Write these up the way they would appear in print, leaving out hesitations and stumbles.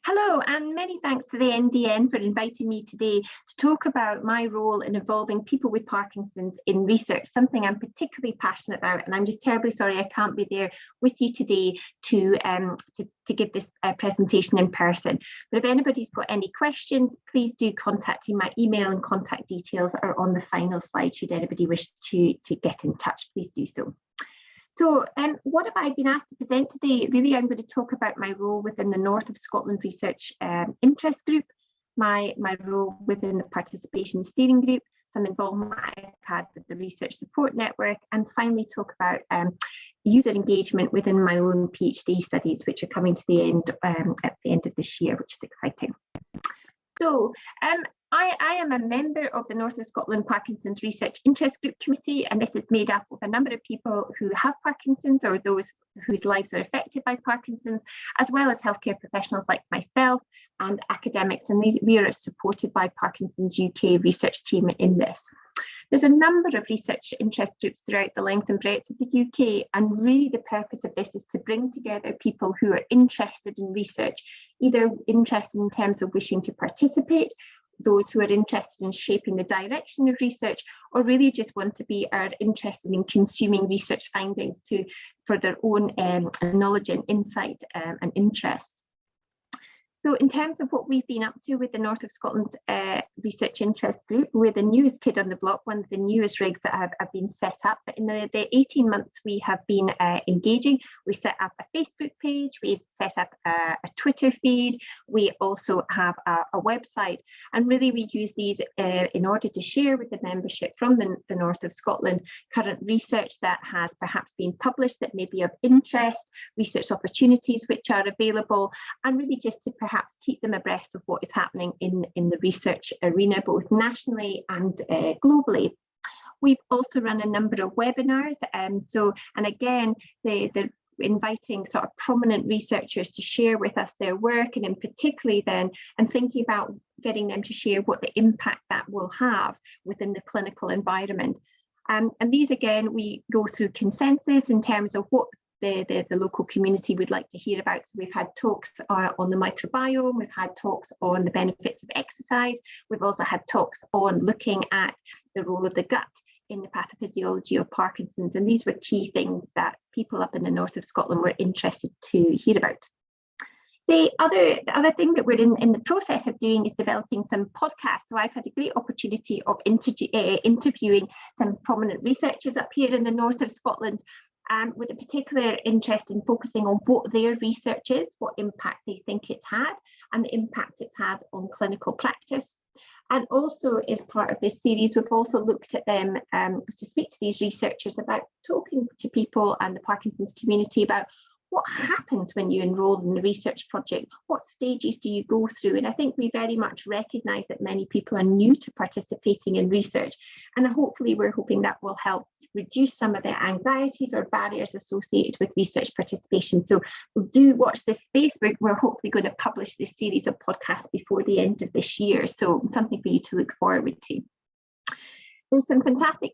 Hello, and many thanks to the NDN for inviting me today to talk about my role in involving people with Parkinson's in research, something I'm particularly passionate about, and I'm just terribly sorry I can't be there with you today to give this presentation in person. But if anybody's got any questions, please do contact me. My email and contact details are on the final slide should anybody wish to get in touch, please do so. So what have I been asked to present today? Really, I'm going to talk about my role within the North of Scotland Research Interest Group, my role within the Participation Steering Group, some involvement I've had with the Research Support Network, and finally talk about user engagement within my own PhD studies, which are coming to the end at the end of this year, which is exciting. So I am a member of the North of Scotland Parkinson's Research Interest Group Committee, and this is made up of a number of people who have Parkinson's or those whose lives are affected by Parkinson's, as well as healthcare professionals like myself and academics, and we are supported by Parkinson's UK research team in this. There's a number of research interest groups throughout the length and breadth of the UK, and really the purpose of this is to bring together people who are interested in research, either interested in terms of wishing to participate, those who are interested in shaping the direction of research, or really just want to be are interested in consuming research findings for their own knowledge and insight and interest. So in terms of what we've been up to with the North of Scotland Research Interest Group, we're the newest kid on the block, one of the newest rigs that have been set up. But in the 18 months we have been engaging, we set up a Facebook page, we've set up a Twitter feed, we also have a website, and really we use these in order to share with the membership from the North of Scotland current research that has perhaps been published that may be of interest, research opportunities which are available, and really just to perhaps keep them abreast of what is happening in the research arena, both nationally and globally. We've also run a number of webinars, and again, they're inviting sort of prominent researchers to share with us their work, and in particularly then, and thinking about getting them to share what the impact that will have within the clinical environment. And these again, we go through consensus in terms of what the local community would like to hear about. So we've had talks on the microbiome, we've had talks on the benefits of exercise, we've also had talks on looking at the role of the gut in the pathophysiology of Parkinson's, and these were key things that people up in the North of Scotland were interested to hear about. The other thing that we're in the process of doing is developing some podcasts. So I've had a great opportunity of interviewing some prominent researchers up here in the North of Scotland, with a particular interest in focusing on what their research is, what impact they think it's had, and the impact it's had on clinical practice. And also, as part of this series, we've also looked at them to speak to these researchers about talking to people and the Parkinson's community about what happens when you enroll in the research project, what stages do you go through? And I think we very much recognise that many people are new to participating in research, and hopefully we're hoping that will help reduce some of the anxieties or barriers associated with research participation. So do watch this space. We're hopefully going to publish this series of podcasts before the end of this year, so something for you to look forward to. There's some fantastic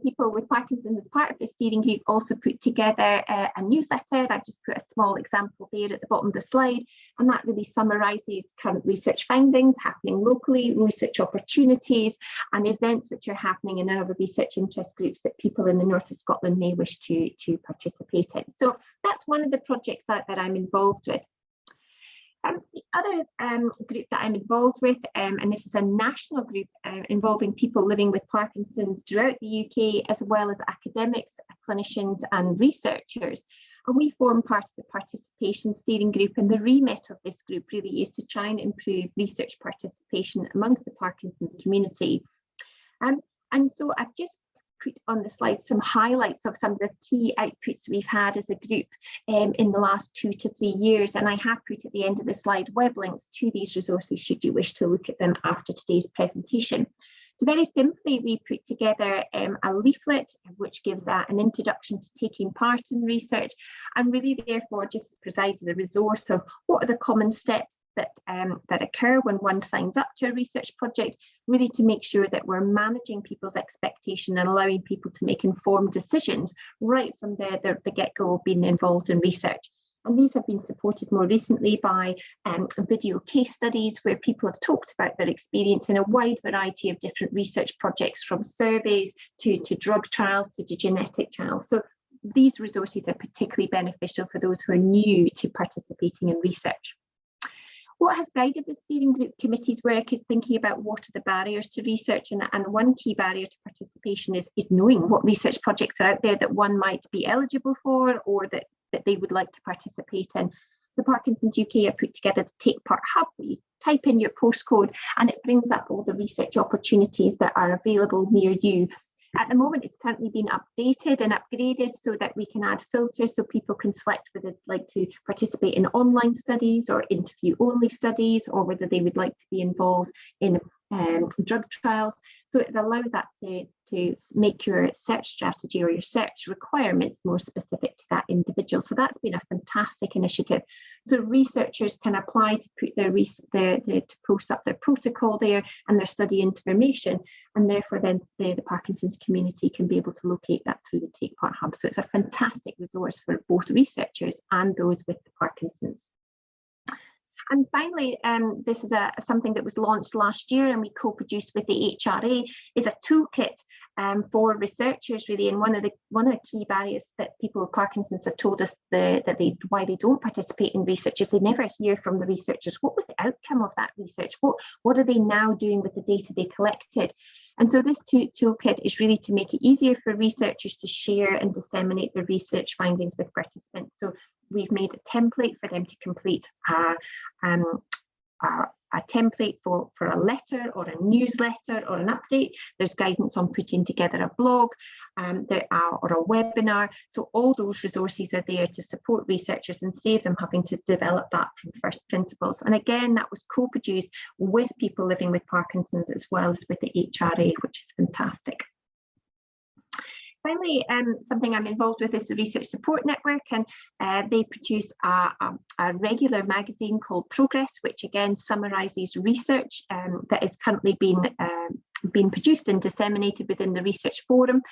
people with Parkinson's as part of the steering group also put together a newsletter. I've just put a small example there at the bottom of the slide, and that really summarises current research findings happening locally, research opportunities, and events which are happening in other research interest groups that people in the North of Scotland may wish to participate in. So that's one of the projects that I'm involved with. The other group that I'm involved with, and this is a national group involving people living with Parkinson's throughout the UK, as well as academics, clinicians and researchers. And we form part of the Participation Steering Group, and the remit of this group really is to try and improve research participation amongst the Parkinson's community. And so I've just put on the slide some highlights of some of the key outputs we've had as a group in the last 2 to 3 years, and I have put at the end of the slide web links to these resources should you wish to look at them after today's presentation. So very simply, we put together a leaflet which gives an introduction to taking part in research, and really therefore just provides a resource of what are the common steps that occur when one signs up to a research project, really to make sure that we're managing people's expectation and allowing people to make informed decisions right from the get-go of being involved in research. And these have been supported more recently by video case studies where people have talked about their experience in a wide variety of different research projects, from surveys to drug trials to genetic trials. So these resources are particularly beneficial for those who are new to participating in research. What has guided the steering group committee's work is thinking about what are the barriers to research, and one key barrier to participation is knowing what research projects are out there that one might be eligible for or that they would like to participate in. The Parkinson's UK have put together the Take Part Hub, where you type in your postcode and it brings up all the research opportunities that are available near you. At the moment, it's currently been updated and upgraded so that we can add filters so people can select whether they'd like to participate in online studies or interview-only studies, or whether they would like to be involved in drug trials. So it allows that to make your search strategy or your search requirements more specific to that individual. So that's been a fantastic initiative. So researchers can apply to put to post up their protocol there and their study information, and therefore then the Parkinson's community can be able to locate that through the Take Part Hub. So it's a fantastic resource for both researchers and those with the Parkinson's. And finally, this is something that was launched last year and we co-produced with the HRA, is a toolkit for researchers really. And one of the key barriers that people with Parkinson's have told us why they don't participate in research is they never hear from the researchers. What was the outcome of that research? What are they now doing with the data they collected? And so this toolkit is really to make it easier for researchers to share and disseminate their research findings with participants. So we've made a template for them to complete a template for a letter or a newsletter or an update. There's guidance on putting together a blog or a webinar. So all those resources are there to support researchers and save them having to develop that from first principles. And again, that was co-produced with people living with Parkinson's as well as with the HRA, which is fantastic. Finally, something I'm involved with is the Research Support Network, and they produce a regular magazine called Progress, which again summarises research that is currently being produced and disseminated within the research forum.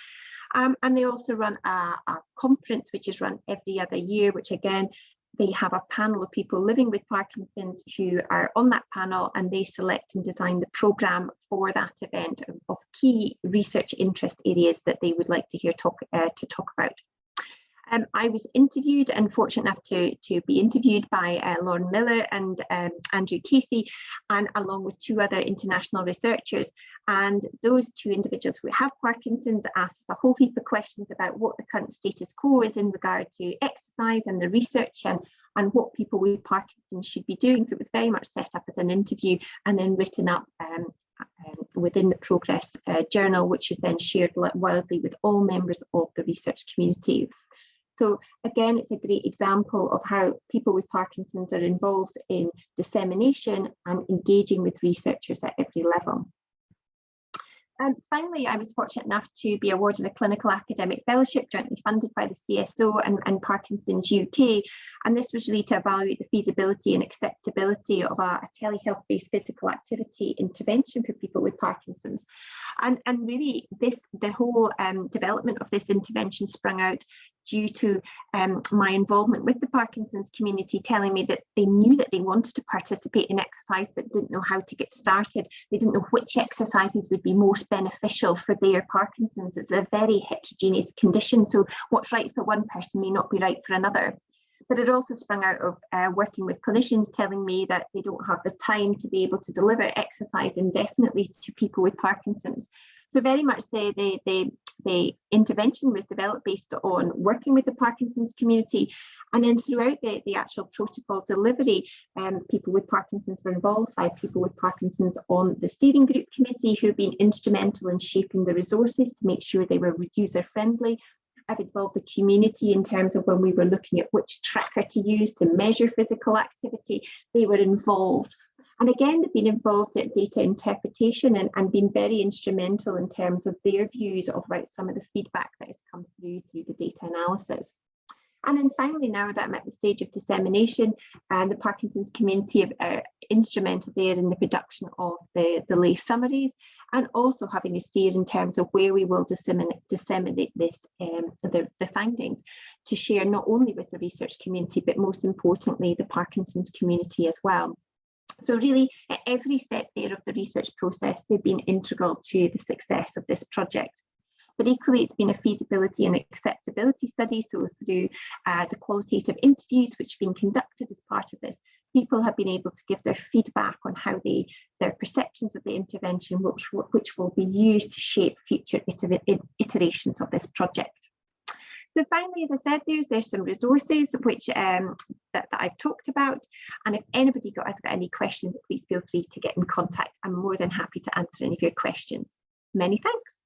And they also run a conference which is run every other year, which again, they have a panel of people living with Parkinson's who are on that panel, and they select and design the programme for that event of key research interest areas that they would like to hear talk about. I was interviewed and fortunate enough to be interviewed by Lauren Miller and Andrew Casey, and along with two other international researchers. And those two individuals who have Parkinson's asked us a whole heap of questions about what the current status quo is in regard to exercise and the research and what people with Parkinson's should be doing. So it was very much set up as an interview and then written up within the Progress journal, which is then shared widely with all members of the research community. So again, it's a great example of how people with Parkinson's are involved in dissemination and engaging with researchers at every level. And finally, I was fortunate enough to be awarded a clinical academic fellowship jointly funded by the CSO and Parkinson's UK. And this was really to evaluate the feasibility and acceptability of a telehealth-based physical activity intervention for people with Parkinson's. And really, the whole development of this intervention sprung out due to my involvement with the Parkinson's community telling me that they knew that they wanted to participate in exercise but didn't know how to get started. They didn't know which exercises would be most beneficial for their Parkinson's. It's a very heterogeneous condition, so what's right for one person may not be right for another. But it also sprung out of working with clinicians telling me that they don't have the time to be able to deliver exercise indefinitely to people with Parkinson's. So very much the intervention was developed based on working with the Parkinson's community, and then throughout the actual protocol delivery, people with Parkinson's were involved, people with Parkinson's on the steering group committee who've been instrumental in shaping the resources to make sure they were user friendly. I've involved the community in terms of when we were looking at which tracker to use to measure physical activity, they were involved. And again, they've been involved at data interpretation and been very instrumental in terms of their views of some of the feedback that has come through the data analysis. And then finally, now that I'm at the stage of dissemination, the Parkinson's community are instrumental there in the production of the lay summaries. and also having a steer in terms of where we will disseminate this, the findings, to share not only with the research community, but most importantly, the Parkinson's community as well. So really, at every step there of the research process, they've been integral to the success of this project. But equally, it's been a feasibility and acceptability study. So through the qualitative interviews which have been conducted as part of this, people have been able to give their feedback on how their perceptions of the intervention, which will be used to shape future iterations of this project. So finally, as I said, there's some resources which that I've talked about. And if anybody has got any questions, please feel free to get in contact. I'm more than happy to answer any of your questions. Many thanks.